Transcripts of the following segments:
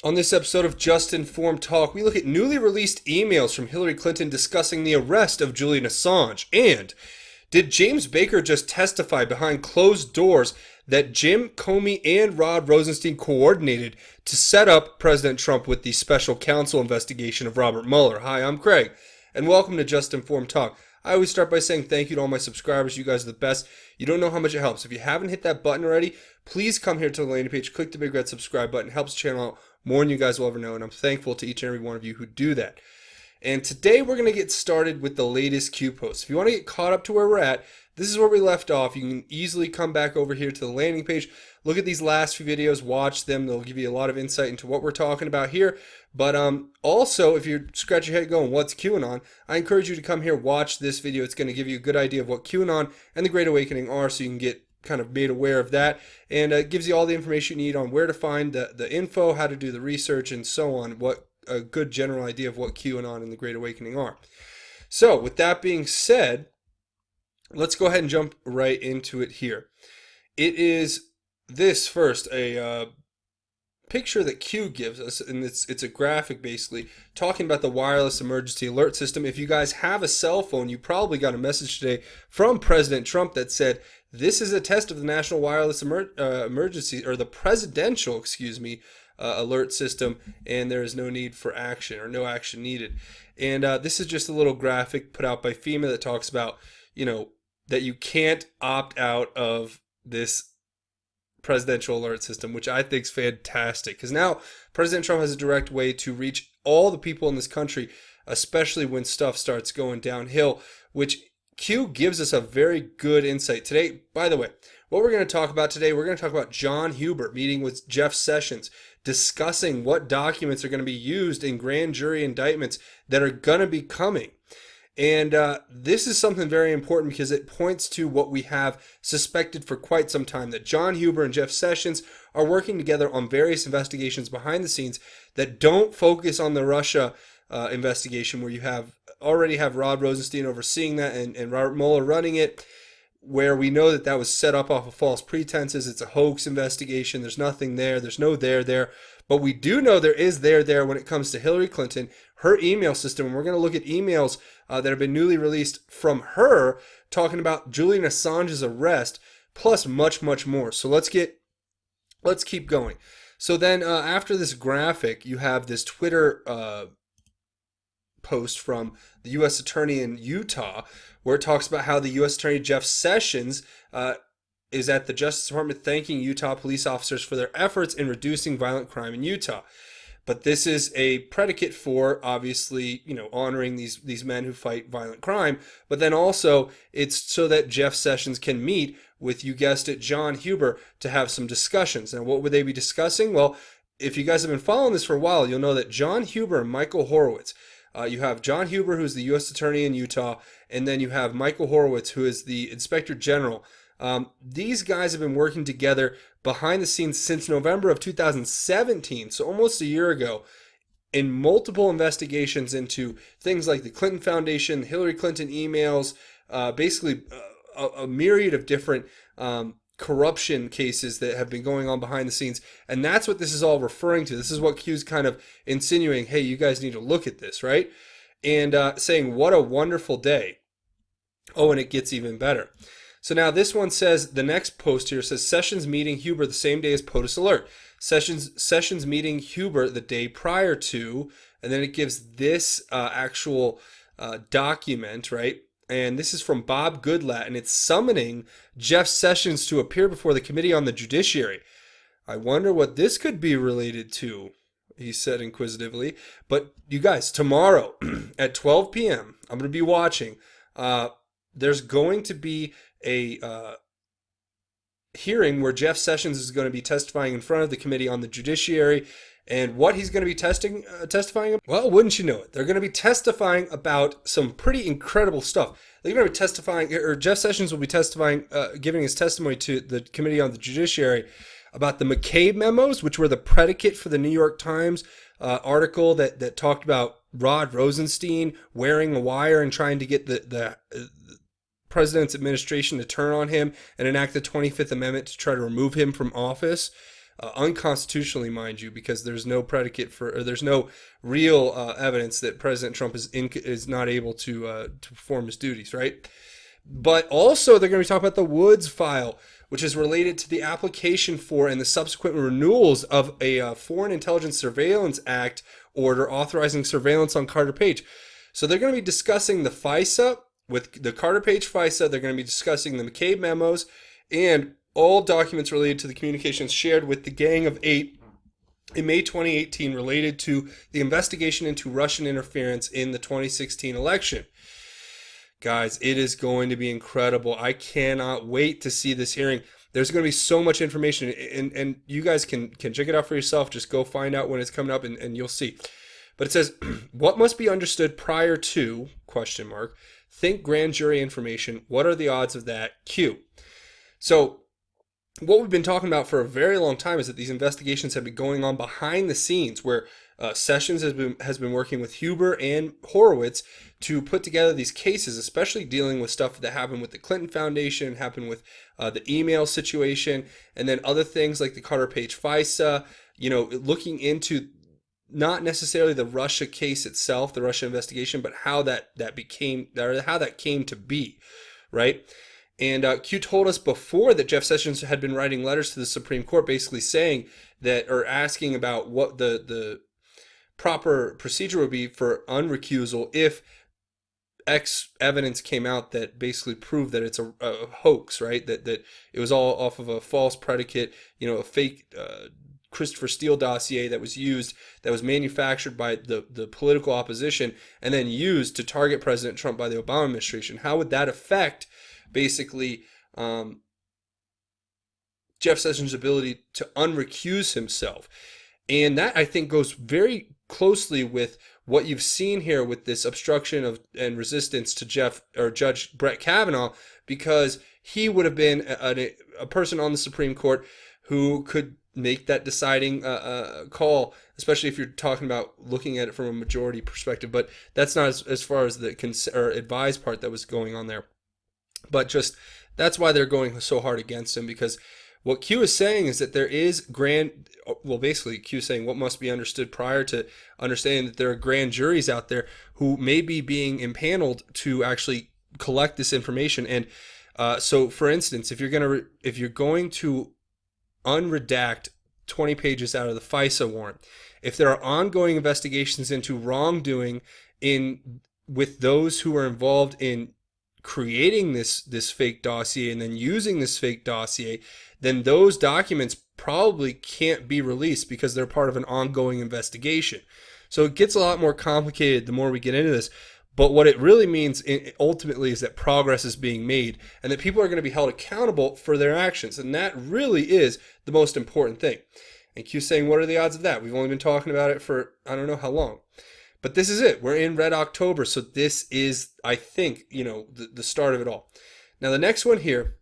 On this episode of Just Informed Talk, we look at newly released emails from Hillary Clinton discussing the arrest of Julian Assange. And did James Baker just testify behind closed doors that Jim Comey and Rod Rosenstein coordinated to set up President Trump with the special counsel investigation of Robert Mueller? Hi, I'm Craig, and welcome to Just Informed Talk. I always start by saying thank you to all my subscribers. You guys are the best. You don't know how much it helps. If you haven't hit that button already, please come here to the landing page, click the big red subscribe button. It helps the channel out more than you guys will ever know, and I'm thankful to each and every one of you who do that. And today we're going to get started with the latest Q posts. If you want to get caught up to where we're at, this is where we left off. You can easily come back over here to the landing page, look at these last few videos, watch them. They'll give you a lot of insight into what we're talking about here. But also, if you're scratching your head going, what's QAnon? I encourage you to come here, watch this video. It's going to give you a good idea of what QAnon and the Great Awakening are, so you can get kind of made aware of that, and it gives you all the information you need on where to find the info, how to do the research, and so on, what a good general idea of what QAnon and the Great Awakening are. So with that being said, let's go ahead and jump right into it here. It is this first, a picture that Q gives us, and it's a graphic basically talking about the wireless emergency alert system. If you guys have a cell phone, you probably got a message today from President Trump that said, this is a test of the national wireless emergency, or the presidential, alert system, and there is no need for action, or no action needed. And this is just a little graphic put out by FEMA that talks about, that you can't opt out of this presidential alert system, which I think is fantastic, because now President Trump has a direct way to reach all the people in this country, especially when stuff starts going downhill, which Q gives us a very good insight today. By the way, what we're going to talk about today, we're going to talk about John Huber meeting with Jeff Sessions, discussing what documents are going to be used in grand jury indictments that are going to be coming. And this is something very important because it points to what we have suspected for quite some time, that John Huber and Jeff Sessions are working together on various investigations behind the scenes that don't focus on the Russia investigation, where you already have Rod Rosenstein overseeing that and Robert Mueller running it, where we know that was set up off of false pretenses. It's a hoax investigation. There's nothing there. There's no there. But we do know there is there when it comes to Hillary Clinton, her email system. And we're going to look at emails that have been newly released from her talking about Julian Assange's arrest, plus much, much more. So let's keep going. So then after this graphic, you have this Twitter post from the U.S. Attorney in Utah, where it talks about how the U.S. Attorney Jeff Sessions is at the Justice Department thanking Utah police officers for their efforts in reducing violent crime in Utah. But this is a predicate for, obviously, honoring these men who fight violent crime. But then also, it's so that Jeff Sessions can meet with, you guessed it, John Huber to have some discussions. Now, what would they be discussing? Well, if you guys have been following this for a while, you'll know that John Huber and Michael Horowitz, you have John Huber, who's the U.S. Attorney in Utah, and then you have Michael Horowitz, who is the Inspector General. These guys have been working together behind the scenes since November of 2017, so almost a year ago, in multiple investigations into things like the Clinton Foundation, Hillary Clinton emails, basically a myriad of different corruption cases that have been going on behind the scenes. And that's what this is all referring to. This is what Q's kind of insinuating, hey, you guys need to look at this, right? And saying, what a wonderful day. Oh, and it gets even better. So now this one says, the next post here says, Sessions meeting Huber the same day as POTUS alert. Sessions meeting Huber the day prior to, and then it gives this actual document, right? And this is from Bob Goodlatte, and it's summoning Jeff Sessions to appear before the Committee on the Judiciary. I wonder what this could be related to, he said inquisitively. But you guys, tomorrow at 12 p.m., I'm going to be watching. There's going to be a hearing where Jeff Sessions is going to be testifying in front of the Committee on the Judiciary. And what he's going to be testifying about? Well, wouldn't you know it? They're going to be testifying about some pretty incredible stuff. They're going to be testifying, or Jeff Sessions will be testifying, giving his testimony to the Committee on the Judiciary about the McCabe memos, which were the predicate for the New York Times article that talked about Rod Rosenstein wearing a wire and trying to get the president's administration to turn on him and enact the 25th Amendment to try to remove him from office. unconstitutionally, mind you, because there's no predicate for, or there's no real evidence that President Trump is not able to perform his duties, right? But also, they're going to be talking about the Woods file, which is related to the application for and the subsequent renewals of a Foreign Intelligence Surveillance Act order authorizing surveillance on Carter Page. So they're going to be discussing the FISA with the Carter Page FISA. They're going to be discussing the McCabe memos and all documents related to the communications shared with the Gang of Eight in May 2018 related to the investigation into Russian interference in the 2016 election. Guys, it is going to be incredible. I cannot wait to see this hearing. There's going to be so much information, and you guys can check it out for yourself. Just go find out when it's coming up, and you'll see. But it says, what must be understood prior to, ? Think grand jury information. What are the odds of that? Q. So what we've been talking about for a very long time is that these investigations have been going on behind the scenes, where Sessions has been working with Huber and Horowitz to put together these cases, especially dealing with stuff that happened with the Clinton Foundation, happened with the email situation, and then other things like the Carter Page FISA, looking into not necessarily the Russia case itself, the Russia investigation, but how that came to be, right? And Q told us before that Jeff Sessions had been writing letters to the Supreme Court basically saying that, or asking about what the proper procedure would be for unrecusal if X evidence came out that basically proved that it's a hoax, right? That it was all off of a false predicate, a fake Christopher Steele dossier that was used, that was manufactured by the political opposition and then used to target President Trump by the Obama administration. How would that affect basically Jeff Sessions' ability to unrecuse himself? And that, I think, goes very closely with what you've seen here with this obstruction of and resistance to Judge Brett Kavanaugh, because he would have been a person on the Supreme Court who could make that deciding call, especially if you're talking about looking at it from a majority perspective. But that's not as far as the advised part that was going on there. But just that's why they're going so hard against him, because what Q is saying is that there is basically Q is saying what must be understood prior to understanding that there are grand juries out there who may be being impaneled to actually collect this information. And so, for instance, if you're going to unredact 20 pages out of the FISA warrant, if there are ongoing investigations into wrongdoing with those who are involved in creating this fake dossier and then using this fake dossier, then those documents probably can't be released because they're part of an ongoing investigation. So it gets a lot more complicated the more we get into this. But what it really means ultimately is that progress is being made and that people are going to be held accountable for their actions. And that really is the most important thing. And Q's saying, what are the odds of that? We've only been talking about it for I don't know how long. But this is it. We're in Red October. So this is, I think, the start of it all. Now, the next one here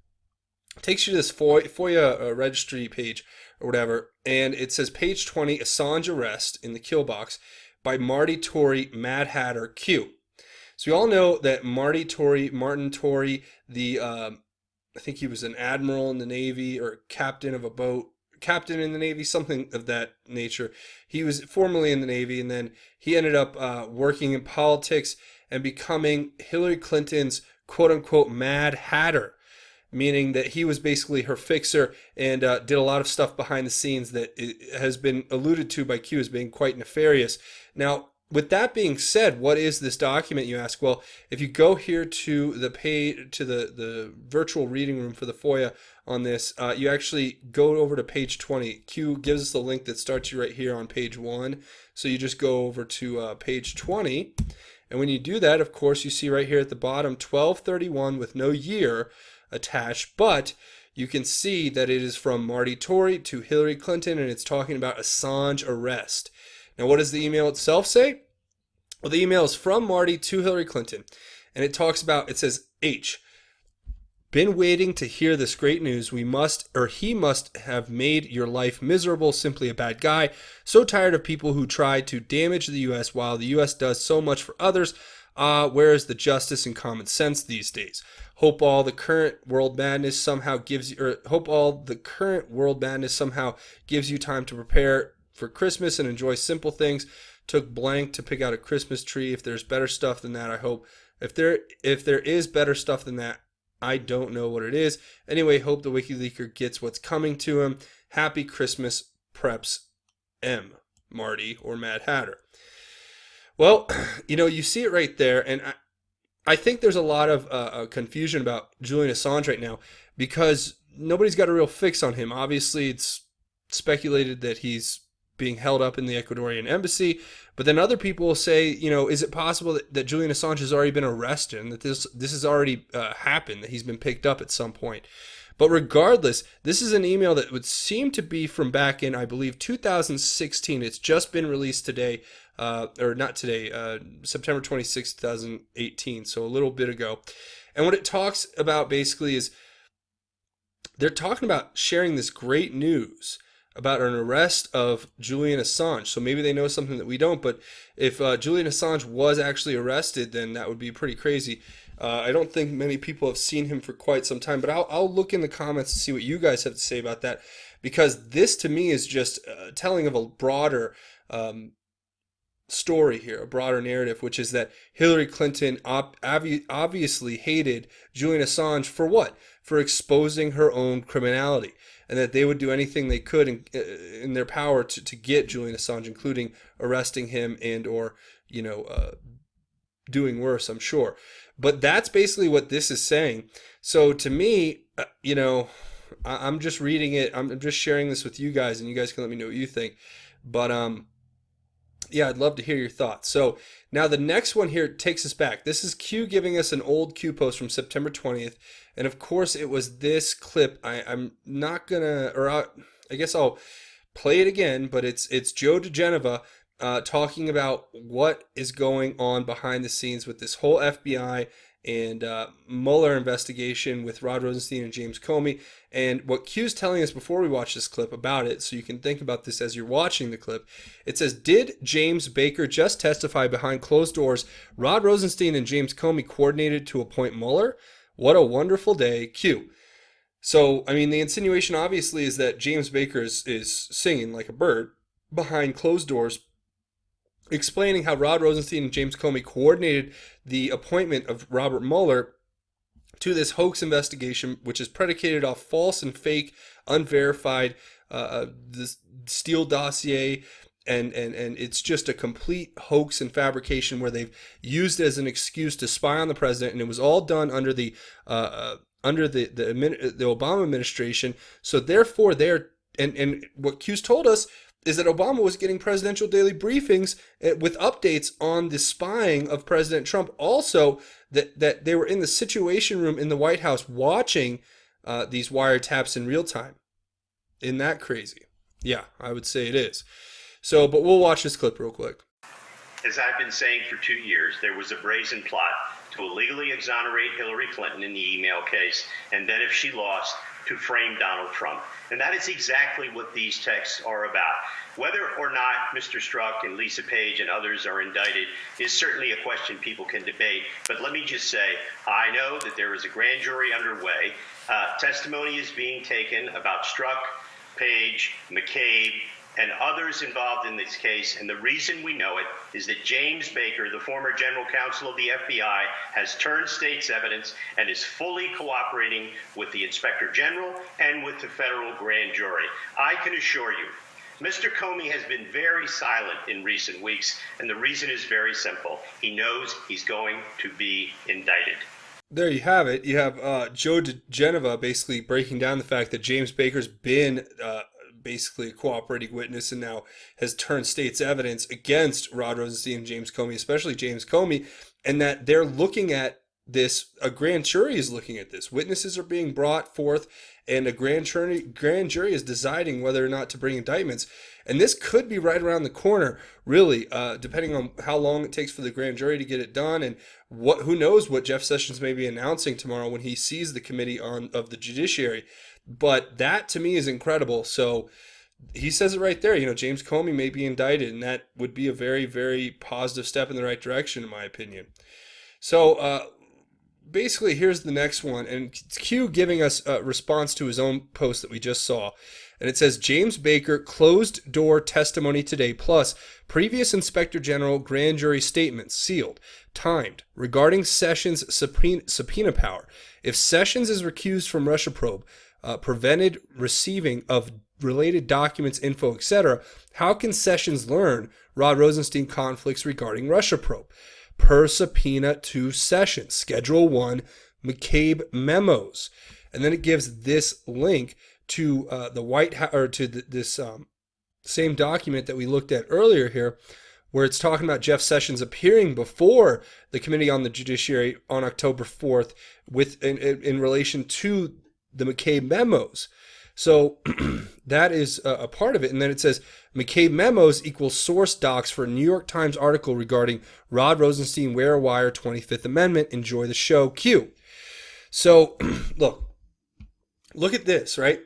takes you to this FOIA registry page or whatever. And it says page 20, Assange arrest in the kill box by Marty Tory, Mad Hatter, Q. So we all know that Martin Tory, I think he was an admiral in the Navy or captain of a boat, captain in the Navy, something of that nature. He was formerly in the Navy, and then he ended up working in politics and becoming Hillary Clinton's quote-unquote Mad Hatter, meaning that he was basically her fixer and did a lot of stuff behind the scenes that has been alluded to by Q as being quite nefarious. Now, with that being said, what is this document, you ask? Well, if you go here to the page, to the virtual reading room for the FOIA on this, you actually go over to page 20. Q gives us the link that starts you right here on page 1. So you just go over to page 20. And when you do that, of course, you see right here at the bottom, 1231 with no year attached. But you can see that it is from Marty Tory to Hillary Clinton, and it's talking about Assange arrest. Now, what does the email itself say? Well, the email is from Marty to Hillary Clinton, and it says, H, been waiting to hear this great news. He must have made your life miserable, simply a bad guy. So tired of people who try to damage the U.S. while the U.S. does so much for others. Where is the justice and common sense these days? Hope all the current world madness somehow gives you, or hope all the current world madness somehow gives you time to prepare for Christmas and enjoy simple things. Took blank to pick out a Christmas tree. If there's better stuff than that, I hope. If there is better stuff than that, I don't know what it is. Anyway, hope the WikiLeaker gets what's coming to him. Happy Christmas, Preps M. Marty or Mad Hatter. Well, you see it right there, and I think there's a lot of confusion about Julian Assange right now because nobody's got a real fix on him. Obviously, it's speculated that he's being held up in the Ecuadorian embassy, but then other people will say, is it possible that Julian Assange has already been arrested and that this has already happened, that he's been picked up at some point? But regardless, this is an email that would seem to be from back in, I believe, 2016. It's just been released today, or not today, September 26, 2018, so a little bit ago. And what it talks about basically is they're talking about sharing this great news about an arrest of Julian Assange. So maybe they know something that we don't, but if Julian Assange was actually arrested, then that would be pretty crazy. I don't think many people have seen him for quite some time, but I'll look in the comments to see what you guys have to say about that, because this to me is just telling of a broader story here, a broader narrative, which is that Hillary Clinton obviously hated Julian Assange for what? For exposing her own criminality, and that they would do anything they could in their power to get Julian Assange, including arresting him and or doing worse, I'm sure. But that's basically what this is saying. So to me, I'm just reading it. I'm just sharing this with you guys, and you guys can let me know what you think. But yeah, I'd love to hear your thoughts. So now the next one here takes us back. This is Q giving us an old Q post from September 20th. And of course, it was this clip. I'm not going to, or I guess I'll play it again, but it's Joe DeGeneva talking about what is going on behind the scenes with this whole FBI and Mueller investigation with Rod Rosenstein and James Comey. And what Q's telling us before we watch this clip about it, so you can think about this as you're watching the clip, it says, did James Baker just testify behind closed doors? Rod Rosenstein and James Comey coordinated to appoint Mueller? What a wonderful day, Q. So, I mean, the insinuation obviously is that James Baker is singing like a bird behind closed doors, explaining how Rod Rosenstein and James Comey coordinated the appointment of Robert Mueller to this hoax investigation, which is predicated off false and fake, unverified, this Steele dossier, and it's just a complete hoax and fabrication where they've used it as an excuse to spy on the president, and it was all done under the Obama administration. So therefore, and what Q's told us is that Obama was getting presidential daily briefings with updates on the spying of President Trump. Also, that they were in the Situation Room in the White House watching these wiretaps in real time. Isn't that crazy? Yeah, I would say it is. So, but we'll watch this clip real quick. As I've been saying for 2 years, there was a brazen plot to illegally exonerate Hillary Clinton in the email case, and then if she lost, to frame Donald Trump. And that is exactly what these texts are about. Whether or not Mr. Strzok and Lisa Page and others are indicted is certainly a question people can debate. But let me just say, I know that there is a grand jury underway. Testimony is being taken about Strzok, Page, McCabe, and others involved in this case, and the reason we know it is that James Baker, the former general counsel of the FBI, has turned state's evidence and is fully cooperating with the Inspector General and with the federal grand jury. I can assure you, Mr. Comey has been very silent in recent weeks, and the reason is very simple. He knows he's going to be indicted. There you have it. You have Joe DeGeneva basically breaking down the fact that James Baker's been basically a cooperating witness and now has turned state's evidence against Rod Rosenstein and James Comey, especially James Comey, and that they're looking at this, a grand jury is looking at this. Witnesses are being brought forth, and a grand jury is deciding whether or not to bring indictments. And this could be right around the corner, really, depending on how long it takes for the grand jury to get it done, and who knows what Jeff Sessions may be announcing tomorrow when he sees the committee of the judiciary. But that, to me, is incredible. So he says it right there. James Comey may be indicted, and that would be a very, very positive step in the right direction, in my opinion. So basically, here's the next one, and it's Q giving us a response to his own post that we just saw. And it says, James Baker closed door testimony today, plus previous Inspector General grand jury statements sealed, timed, regarding Sessions' subpoena power. If Sessions is recused from Russia probe, prevented receiving of related documents, info, etc., how can Sessions learn Rod Rosenstein conflicts regarding Russia probe? Per subpoena to Sessions, Schedule 1, McCabe memos. And then it gives this link to the White House, or to this same document that we looked at earlier here, where it's talking about Jeff Sessions appearing before the Committee on the Judiciary on October 4th in relation to the McCabe memos. So that is a part of it. And then it says McCabe memos equals source docs for a New York Times article regarding Rod Rosenstein, Wear a Wire, 25th Amendment. Enjoy the show. Q. So look at this, right?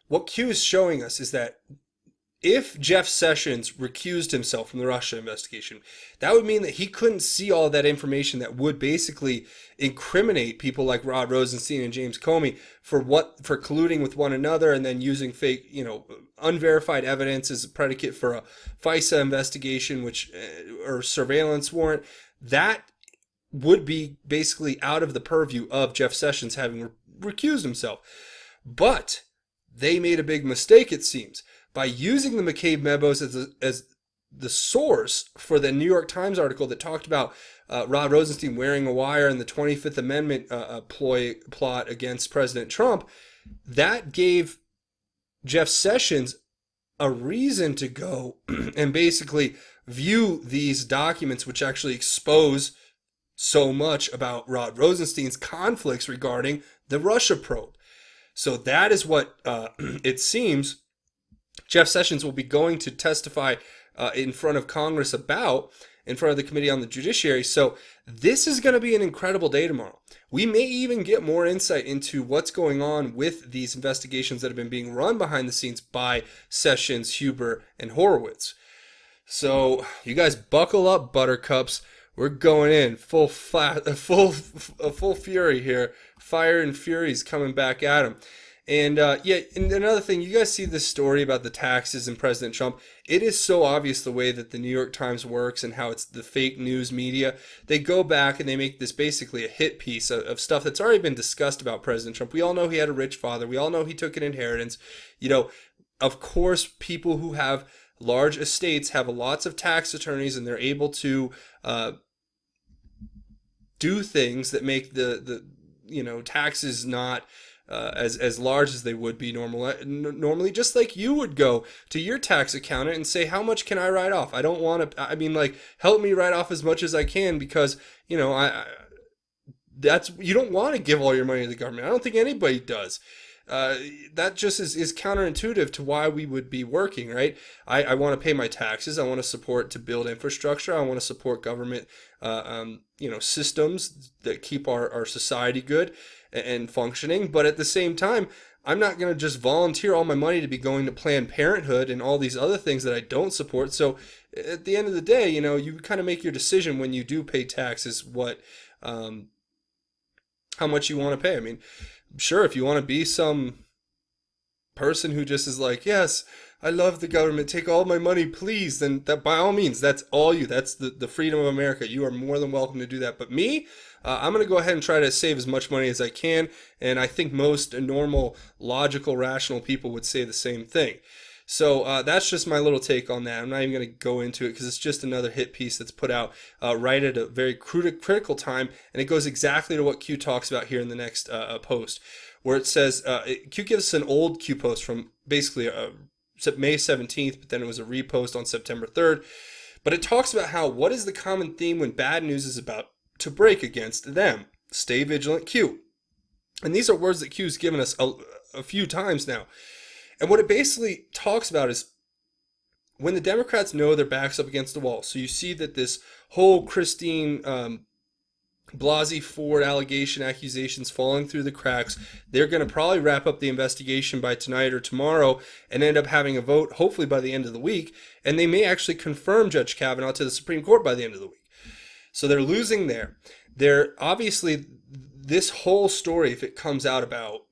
What Q is showing us is that if Jeff Sessions recused himself from the Russia investigation, that would mean that he couldn't see all that information that would basically incriminate people like Rod Rosenstein and James Comey for colluding with one another and then using fake, unverified evidence as a predicate for a FISA investigation, or surveillance warrant. That would be basically out of the purview of Jeff Sessions having recused himself. But they made a big mistake, it seems, by using the McCabe memos as the source for the New York Times article that talked about Rod Rosenstein wearing a wire and the 25th Amendment plot against President Trump. That gave Jeff Sessions a reason to go and basically view these documents, which actually expose so much about Rod Rosenstein's conflicts regarding the Russia probe. So that is what it seems Jeff Sessions will be going to testify in front of Congress about, in front of the Committee on the Judiciary. So this is going to be an incredible day tomorrow. We may even get more insight into what's going on with these investigations that have been being run behind the scenes by Sessions, Huber, and Horowitz. So you guys buckle up, buttercups. We're going in full fury here. Fire and fury's coming back at him. And and another thing, you guys see this story about the taxes and President Trump. It is so obvious the way that the New York Times works and how it's the fake news media. They go back and they make this basically a hit piece of stuff that's already been discussed about President Trump. We all know he had a rich father. We all know he took an inheritance. Of course, people who have large estates have lots of tax attorneys and they're able to do things that make the taxes not as large as they would be normally, just like you would go to your tax accountant and say, how much can I write off? I don't want to, help me write off as much as I can because, you don't want to give all your money to the government. I don't think anybody does. That just is counterintuitive to why we would be working, right? I want to pay my taxes. I want to support to build infrastructure. I want to support government, systems that keep our society good and functioning. But at the same time, I'm not going to just volunteer all my money to be going to Planned Parenthood and all these other things that I don't support. So at the end of the day, you kind of make your decision when you do pay taxes, how much you want to pay. Sure, if you want to be some person who just is like, yes, I love the government, take all my money, please, then that by all means, that's all you. That's the freedom of America. You are more than welcome to do that. But me, I'm going to go ahead and try to save as much money as I can. And I think most normal, logical, rational people would say the same thing. So that's just my little take on that. I'm not even going to go into it because it's just another hit piece that's put out right at a very critical time. And it goes exactly to what Q talks about here in the next post, where it says, Q gives us an old Q post from basically May 17th, but then it was a repost on September 3rd. But it talks about how, what is the common theme when bad news is about to break against them? Stay vigilant, Q. And these are words that Q's given us a few times now. And what it basically talks about is when the Democrats know their back's up against the wall. So you see that this whole Christine Blasey Ford accusations falling through the cracks. They're going to probably wrap up the investigation by tonight or tomorrow and end up having a vote, hopefully by the end of the week. And they may actually confirm Judge Kavanaugh to the Supreme Court by the end of the week. So they're losing there. They're obviously, this whole story, if it comes out about,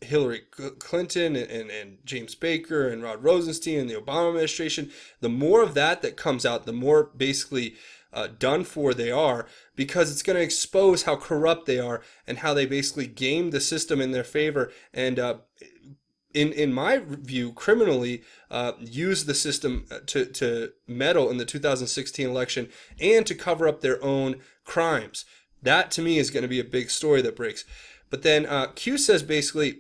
Hillary Clinton and James Baker and Rod Rosenstein and the Obama administration, the more of that comes out, the more basically done for they are, because it's going to expose how corrupt they are and how they basically game the system in their favor and in my view, criminally use the system to meddle in the 2016 election and to cover up their own crimes. That, to me, is going to be a big story that breaks. But then Q says basically,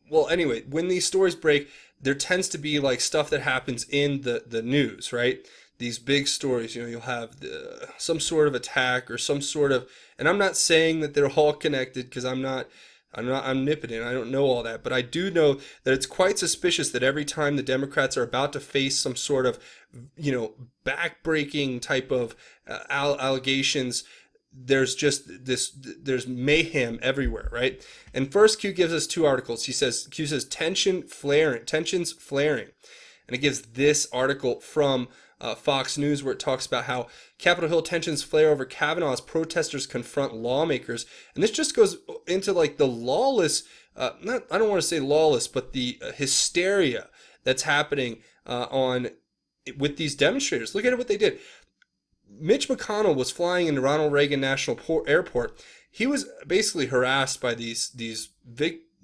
well, anyway, when these stories break, there tends to be like stuff that happens in the news, right? These big stories, you'll have some sort of attack or some sort of, and I'm not saying that they're all connected because I'm not omnipotent. I don't know all that, but I do know that it's quite suspicious that every time the Democrats are about to face some sort of, backbreaking type of allegations, there's mayhem everywhere, right? And first, Q gives us two articles. Q says tensions flaring, and it gives this article from Fox News, where it talks about how Capitol Hill tensions flare over Kavanaugh as protesters confront lawmakers. And this just goes into like the lawless, I don't want to say lawless, but the hysteria that's happening with these demonstrators. Look at what they did. Mitch McConnell was flying into Ronald Reagan National Airport. He was basically harassed by these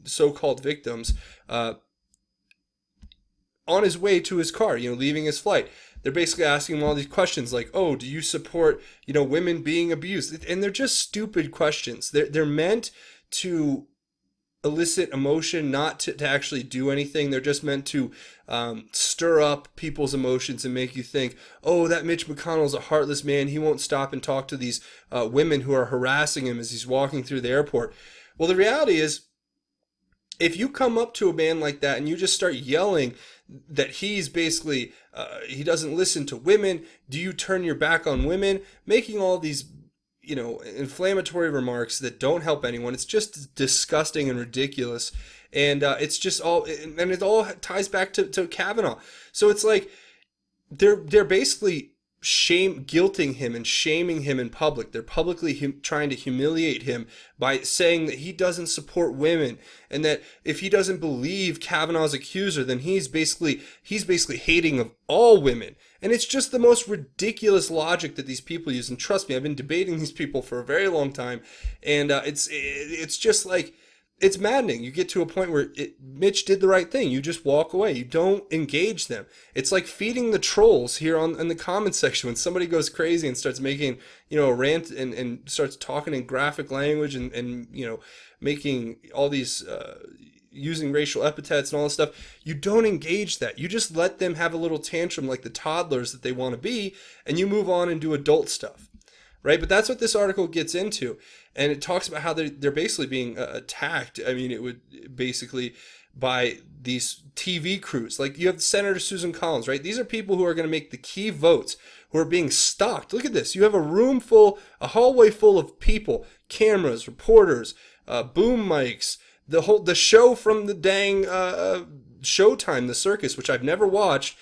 so-called victims on his way to his car, leaving his flight. They're basically asking him all these questions like, oh, do you support, women being abused? And they're just stupid questions. They're meant to elicit emotion, not to actually do anything. They're just meant to stir up people's emotions and make you think, oh, that Mitch McConnell's a heartless man. He won't stop and talk to these women who are harassing him as he's walking through the airport. Well, the reality is, if you come up to a man like that and you just start yelling that he's basically, he doesn't listen to women, do you turn your back on women, making all these, inflammatory remarks that don't help anyone. It's just disgusting and ridiculous. And it's just all, and it all ties back to Kavanaugh. So it's like, they're basically guilting him and shaming him in public. They're publicly trying to humiliate him by saying that he doesn't support women and that if he doesn't believe Kavanaugh's accuser, then he's basically hating of all women. And it's just the most ridiculous logic that these people use. And trust me, I've been debating these people for a very long time, and it's just like, it's maddening. You get to a point where Mitch did the right thing. You just walk away. You don't engage them. It's like feeding the trolls here in the comments section. When somebody goes crazy and starts making, a rant and starts talking in graphic language and making all these, using racial epithets and all this stuff, you don't engage that. You just let them have a little tantrum like the toddlers that they want to be, and you move on and do adult stuff. Right? But that's what this article gets into. And it talks about how they're basically being attacked. I mean, it would basically by these TV crews. Like you have Senator Susan Collins, right? These are people who are going to make the key votes, who are being stalked. Look at this. You have a hallway full of people, cameras, reporters, boom mics, the show from the dang Showtime, the circus, which I've never watched,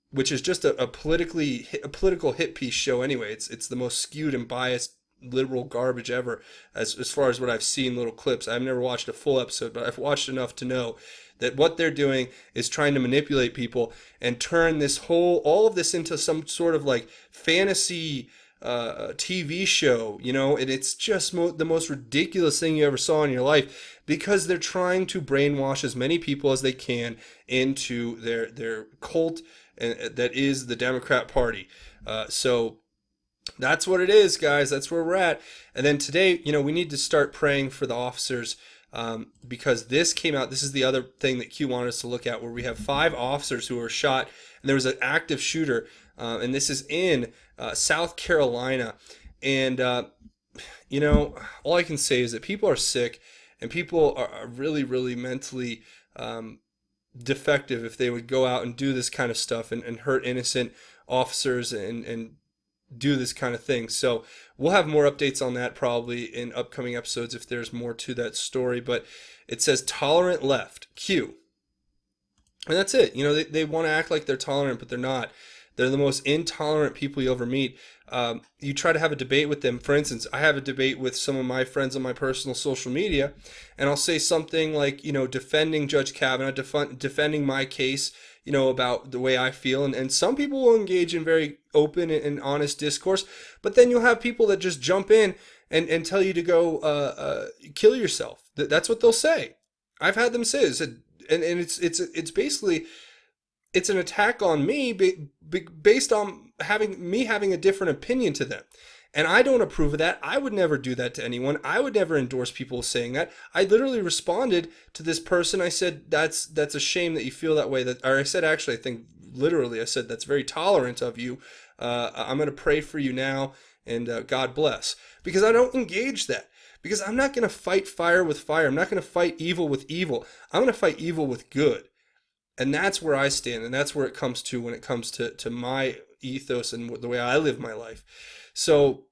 which is just a political hit piece show anyway. It's the most skewed and biased liberal garbage ever as far as what I've seen, little clips. I've never watched a full episode, but I've watched enough to know that what they're doing is trying to manipulate people and turn all of this into some sort of like fantasy TV show, and it's just the most ridiculous thing you ever saw in your life, because they're trying to brainwash as many people as they can into their cult, and that is the Democrat Party. So that's what it is, guys. That's where we're at. And then today, we need to start praying for the officers, because this came out. This is the other thing that Q wanted us to look at, where we have 5 officers who were shot, and there was an active shooter, and this is in South Carolina. And, all I can say is that people are sick, and people are really, really mentally defective if they would go out and do this kind of stuff and hurt innocent officers and do this kind of thing. So we'll have more updates on that probably in upcoming episodes if there's more to that story. But it says tolerant left, Q. And that's it. You know, they want to act like they're tolerant, but they're not. They're the most intolerant people you ever meet. You try to have a debate with them. For instance, I have a debate with some of my friends on my personal social media, and I'll say something like, you know, defending Judge Kavanaugh, defending my case, you know, about the way I feel. And some people will engage in very open and honest discourse, but then you'll have people that just jump in and tell you to go kill yourself. That's what they'll say. I've had them say this, and it's basically it's an attack on me based on having a different opinion to them. And I don't approve of that. I would never do that to anyone. I would never endorse people saying that. I literally responded to this person. I said, that's a shame that you feel that way. Or I said, actually, I think literally, I said, that's very tolerant of you. I'm going to pray for you now, and God bless. Because I don't engage that. Because I'm not going to fight fire with fire. I'm not going to fight evil with evil. I'm going to fight evil with good. And that's where I stand, and that's where it comes to when it comes to my ethos and the way I live my life. So,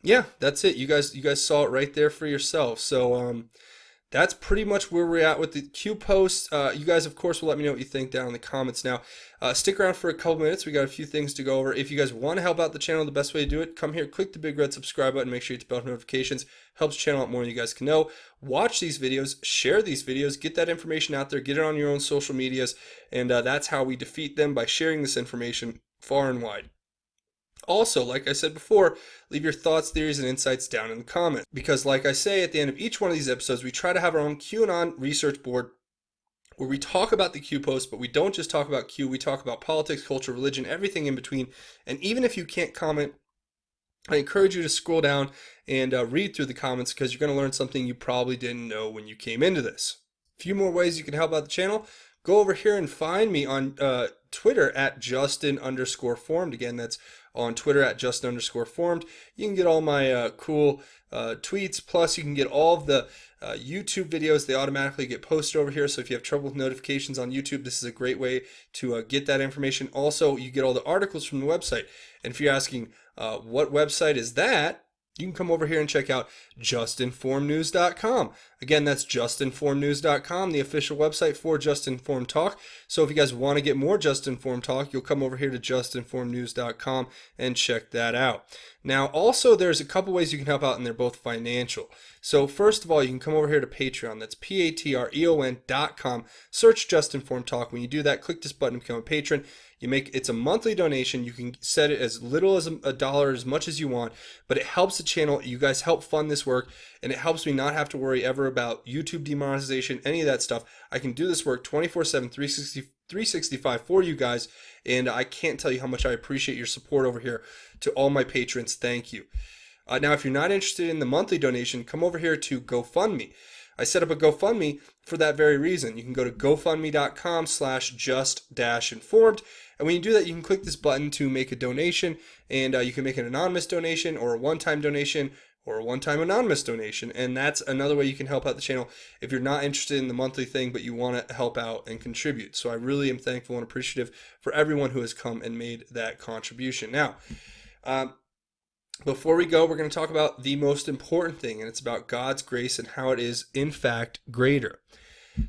yeah, that's it. You guys saw it right there for yourself. So, that's pretty much where we're at with the Q post. You guys, of course, will let me know what you think down in the comments. Now, stick around for a couple minutes. We got a few things to go over. If you guys want to help out the channel, the best way to do it, come here, click the big red subscribe button, make sure you hit the bell notifications. Helps the channel out more than you guys can know. Watch these videos, share these videos, get that information out there, get it on your own social medias, and that's how we defeat them, by sharing this information far and wide. Also, like I said before, leave your thoughts, theories, and insights down in the comments. Because like I say, at the end of each one of these episodes, we try to have our own QAnon research board where we talk about the Q post, but we don't just talk about Q. We talk about politics, culture, religion, everything in between. And even if you can't comment, I encourage you to scroll down and read through the comments, because you're going to learn something you probably didn't know when you came into this. A few more ways you can help out the channel. Go over here and find me on Twitter at Justin_formed. Again, that's on Twitter at Justin_formed. You can get all my cool tweets. Plus, you can get all of the YouTube videos. They automatically get posted over here. So if you have trouble with notifications on YouTube, this is a great way to get that information. Also, you get all the articles from the website. And if you're asking what website is that, you can come over here and check out justinformednews.com. Again, that's justinformednews.com, the official website for Just Informed Talk. So if you guys want to get more Just Informed Talk, you'll come over here to justinformednews.com and check that out. Now, also, there's a couple ways you can help out, and they're both financial. So first of all, you can come over here to Patreon. That's patreon.com. Search Just Informed Talk. When you do that, click this button to become a patron. It's a monthly donation. You can set it as little as $1, as much as you want, but it helps the channel. You guys help fund this work, and it helps me not have to worry ever about YouTube demonetization, any of that stuff. I can do this work 24/7, 365 for you guys, and I can't tell you how much I appreciate your support over here. To all my patrons, thank you. Now, if you're not interested in the monthly donation, come over here to GoFundMe. I set up a GoFundMe for that very reason. You can go to gofundme.com/just-informed. And when you do that, you can click this button to make a donation, and you can make an anonymous donation, or a one-time donation, or a one-time anonymous donation. And that's another way you can help out the channel if you're not interested in the monthly thing, but you want to help out and contribute. So I really am thankful and appreciative for everyone who has come and made that contribution. Now, before we go, we're going to talk about the most important thing, and it's about God's grace and how it is, in fact, greater.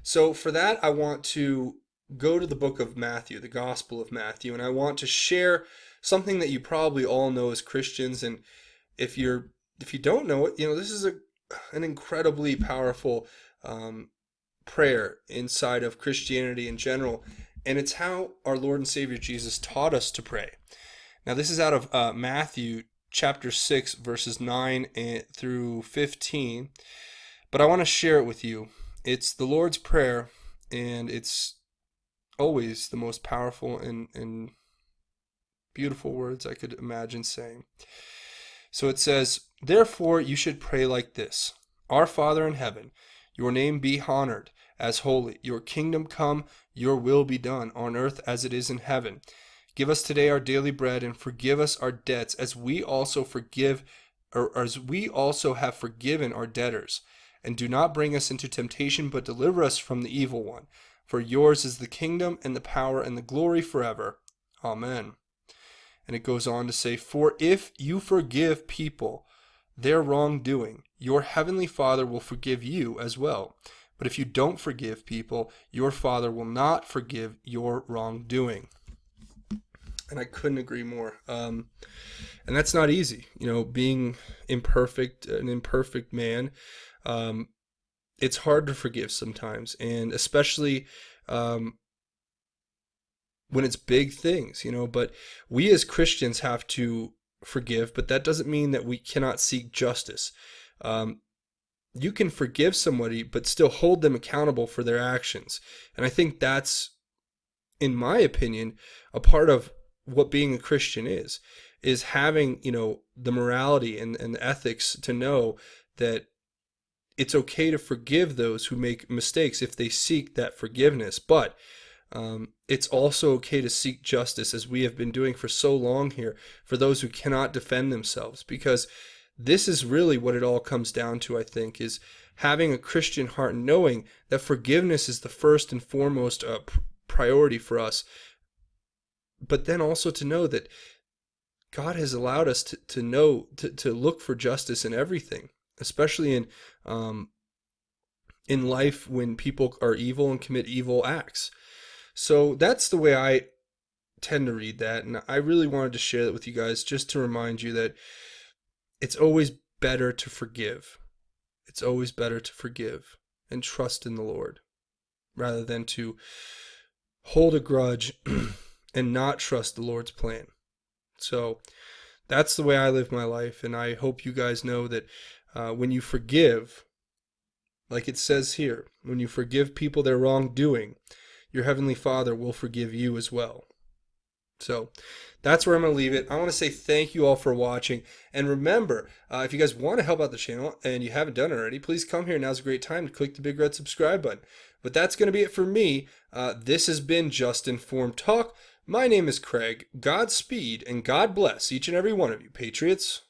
So for that, I want to go to the book of Matthew, the Gospel of Matthew, and I want to share something that you probably all know as Christians. And if you don't know it, this is an incredibly powerful prayer inside of Christianity in general, and it's how our Lord and Savior Jesus taught us to pray. Now, this is out of Matthew chapter 6, verses 9 through 15, but I want to share it with you. It's the Lord's Prayer, and it's always the most powerful and beautiful words I could imagine saying. So it says, "Therefore you should pray like this: Our Father in heaven, your name be honored as holy. Your kingdom come, your will be done on earth as it is in heaven. Give us today our daily bread, and forgive us our debts as we also have forgiven our debtors. And do not bring us into temptation, but deliver us from the evil one. For yours is the kingdom and the power and the glory forever. Amen." And it goes on to say, "For if you forgive people their wrongdoing, your heavenly Father will forgive you as well. But if you don't forgive people, your Father will not forgive your wrongdoing." And I couldn't agree more. And that's not easy. Being an imperfect man, it's hard to forgive sometimes. And especially when it's big things, but we as Christians have to forgive, but that doesn't mean that we cannot seek justice. You can forgive somebody, but still hold them accountable for their actions. And I think that's, in my opinion, a part of what being a Christian is having, the morality and the ethics to know that it's okay to forgive those who make mistakes if they seek that forgiveness. But it's also okay to seek justice, as we have been doing for so long here, for those who cannot defend themselves, because this is really what it all comes down to, I think, is having a Christian heart, knowing that forgiveness is the first and foremost priority for us, but then also to know that God has allowed us to look for justice in everything, especially in life when people are evil and commit evil acts. So that's the way I tend to read that, and I really wanted to share that with you guys, just to remind you that it's always better to forgive. It's always better to forgive and trust in the Lord rather than to hold a grudge and not trust the Lord's plan. So that's the way I live my life, and I hope you guys know that when you forgive, like it says here, when you forgive people their wrongdoing, your heavenly Father will forgive you as well. So that's where I'm going to leave it. I want to say thank you all for watching. And remember, if you guys want to help out the channel and you haven't done it already, please come here. Now's a great time to click the big red subscribe button. But that's going to be it for me. This has been Just Informed Talk. My name is Craig. Godspeed and God bless each and every one of you, Patriots.